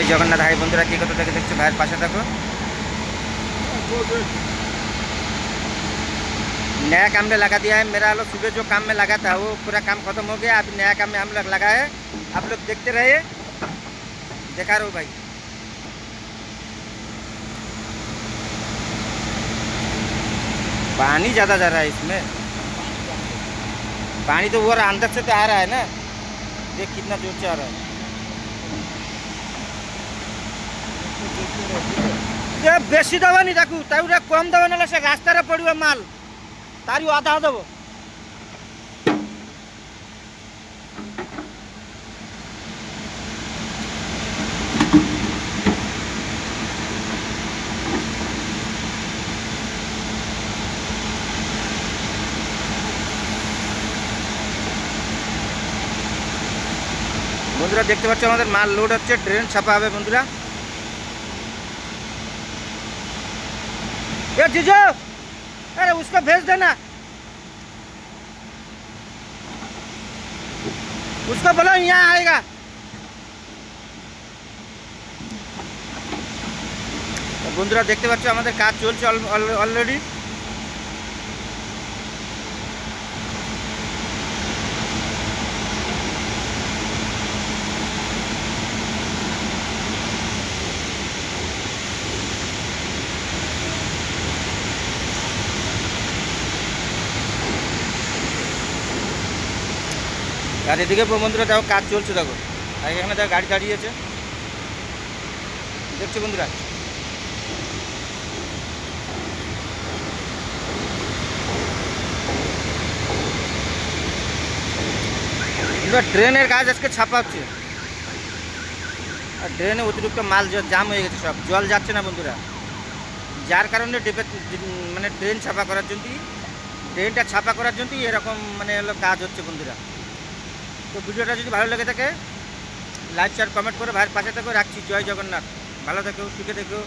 जगन्नाथ भाई बंधुरा की कत देखो भाई पास देखो नया काम में लगा दिया है। मेरा लोग सुबह जो काम में लगा था वो पूरा काम खत्म हो गया। अभी नया काम में हम लोग लगा है। आप लोग देखते रहिए, दिखा रहे हो भाई। पानी ज़्यादा जा रहा है इसमें। पानी तो वो अंदर से तो आ रहा है ना, देख कितना जोर से आ रहा है। ये बेसी दबा नहीं ताकू ताकू कम दबा ना से रास्ता रे पड़ो माल तारी आधा दबो। बंधुरा देखते पाচ্ছ আমাদের মাল লোড হচ্ছে, ট্রেন ছাপা হবে বন্ধুরা। ये जीजो अरे उसको भेज देना, उसको बोलो यहाँ आएगा। तो बंधुरा देखते पाচ্ছ আমাদের কাজ চলছে অলরেডি। আর এদিকে বন্ধুরা দেখো কাজ চলছে, দেখো এখানে দেখো গাড়ি দাঁড়িয়েছে, দেখছো বন্ধুরা। ট্রেনের কাজ আজকে ছাপা হচ্ছে আর ট্রেনে অতিরিক্ত মাল জাম হয়ে গেছে, সব জল যাচ্ছে না বন্ধুরা। যার কারণে মানে ট্রেন ছাপা করার জন্য, ট্রেনটা ছাপা করার জন্যই এরকম মানে হলো কাজ হচ্ছে বন্ধুরা। তো ভিডিওটা যদি ভালো লেগে থাকে লাইক শেয়ার কমেন্ট করে ভাইয়ের পাশে থেকেও রাখছি। জয় জগন্নাথ, ভালো থেকো, সুখে থেকো।